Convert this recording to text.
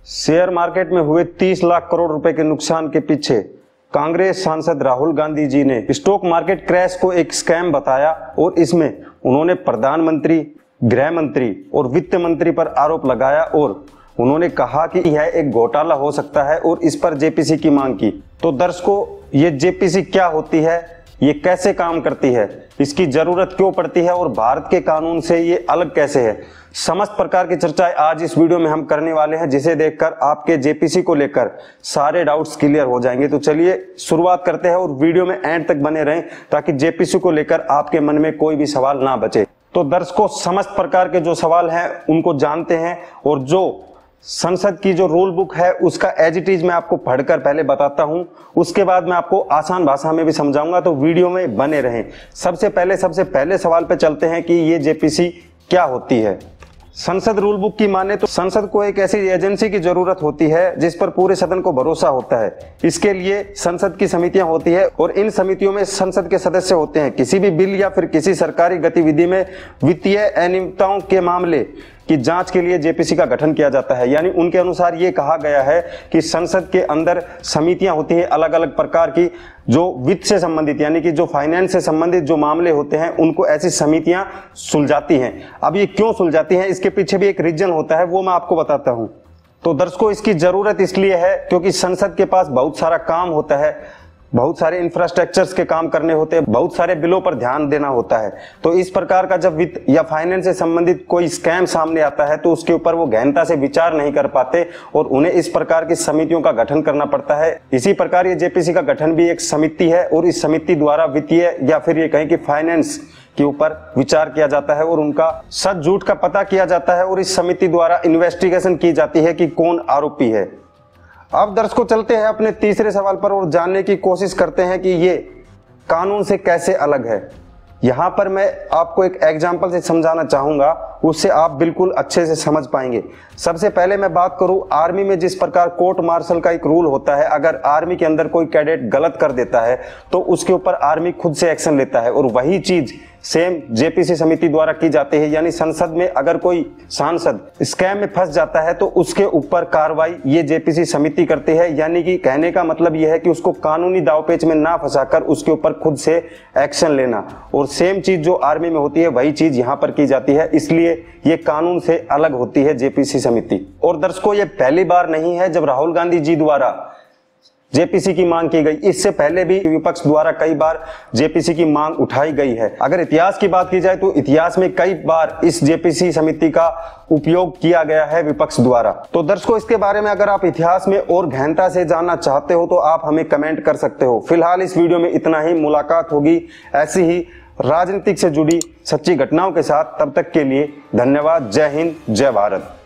Share market में हुए 30 लाख करोड़ रुपए के नुकसान के पीछे कांग्रेस सांसद राहुल गांधी जी ने स्टॉक मार्केट क्रैश को एक स्कैम बताया और इसमें उन्होंने प्रधानमंत्री, गृह मंत्री और वित्त मंत्री पर आरोप लगाया और उन्होंने कहा कि यह एक घोटाला हो सकता है और इस पर जेपीसी की मांग की। तो दर्शकों, ये जेपीसी क्या होती है, ये कैसे काम करती है, इसकी जरूरत क्यों पड़ती है और भारत के कानून से ये अलग कैसे है, समस्त प्रकार की चर्चाएं आज इस वीडियो में हम करने वाले हैं, जिसे देखकर आपके जेपीसी को लेकर सारे डाउट्स क्लियर हो जाएंगे। तो चलिए शुरुआत करते हैं और वीडियो में एंड तक बने रहें ताकि जेपीसी को लेकर आपके मन में कोई भी सवाल ना बचे। तो दर्शकों, समस्त प्रकार के जो सवाल हैं उनको जानते हैं और जो संसद की जो रूल बुक है उसका एज इट इज मैं आपको पढ़कर पहले बताता हूं, उसके बाद मैं आपको आसान भाषा में भी समझाऊंगा, तो वीडियो में बने रहें। सबसे पहले सवाल पे चलते हैं कि ये जेपीसी क्या होती है। संसद रूल बुक की माने तो संसद को एक ऐसी एजेंसी की जरूरत होती है जिस पर पूरे सदन को भरोसा होता है। इसके लिए संसद की समितियां होती है और इन समितियों में संसद के सदस्य होते हैं। किसी भी बिल या फिर किसी सरकारी गतिविधि में वित्तीय अनियमितताओं के मामले की जांच के लिए जेपीसी का गठन किया जाता है। यानी उनके अनुसार ये कहा गया है कि संसद के अंदर समितियां होती हैं अलग अलग प्रकार की, जो वित्त से संबंधित यानी कि जो फाइनेंस से संबंधित जो मामले होते हैं उनको ऐसी समितियां सुलझाती हैं। अब ये क्यों सुलझाती हैं, इसके पीछे भी एक रीजन होता है, वो मैं आपको बताता हूं। तो दर्शकों, इसकी जरूरत इसलिए है क्योंकि संसद के पास बहुत सारा काम होता है, बहुत सारे इंफ्रास्ट्रक्चर्स के काम करने होते हैं, बहुत सारे बिलों पर ध्यान देना होता है। तो इस प्रकार का जब वित्त या फाइनेंस से संबंधित कोई स्कैम सामने आता है तो उसके ऊपर वो गहनता से विचार नहीं कर पाते और उन्हें इस प्रकार की समितियों का गठन करना पड़ता है। इसी प्रकार ये जेपीसी का गठन भी एक समिति है और इस समिति द्वारा वित्तीय या फिर ये कहें कि फाइनेंस के ऊपर विचार किया जाता है और उनका सच झूठ का पता किया जाता है और इस समिति द्वारा इन्वेस्टिगेशन की जाती है कि कौन आरोपी है। अब दर्शकों, चलते हैं अपने तीसरे सवाल पर और जानने की कोशिश करते हैं कि ये कानून से कैसे अलग है। यहां पर मैं आपको एक एग्जांपल से समझाना चाहूंगा, उससे आप बिल्कुल अच्छे से समझ पाएंगे। सबसे पहले मैं बात करूं आर्मी में जिस प्रकार कोर्ट मार्शल का एक रूल होता है, अगर आर्मी के अंदर कोई कैडेट गलत कर देता है तो उसके ऊपर आर्मी खुद से एक्शन लेता है और वही चीज सेम जेपीसी समिति द्वारा की जाती है। यानी संसद में अगर कोई सांसद स्कैम में फंस जाता है तो उसके ऊपर कार्रवाई ये जेपीसी समिति करती है। यानी कि कहने का मतलब यह है कि उसको कानूनी दांवपेच में ना फंसाकर उसके ऊपर खुद से एक्शन लेना, और सेम चीज जो आर्मी में होती है वही चीज यहां पर की जाती है, इसलिए ये कानून से अलग होती है जेपीसी समिति। और दर्शकों, ये पहली बार नहीं है जब राहुल गांधी जी द्वारा जेपीसी की मांग की गई, इससे पहले भी विपक्ष द्वारा कई बार जेपीसी की मांग उठाई गई है। अगर इतिहास की बात की जाए तो इतिहास में कई बार इस जेपीसी समिति का उपयोग किया गया है विपक्ष द्वारा। तो दर्शकों, इसके बारे में अगर आप इतिहास में और गहनता से जानना चाहते हो तो आप हमें कमेंट कर सकते हो। फिलहाल इस वीडियो में इतना ही। मुलाकात होगी ऐसी ही राजनीतिक से जुड़ी सच्ची घटनाओं के साथ। तब तक के लिए धन्यवाद। जय हिंद, जय भारत।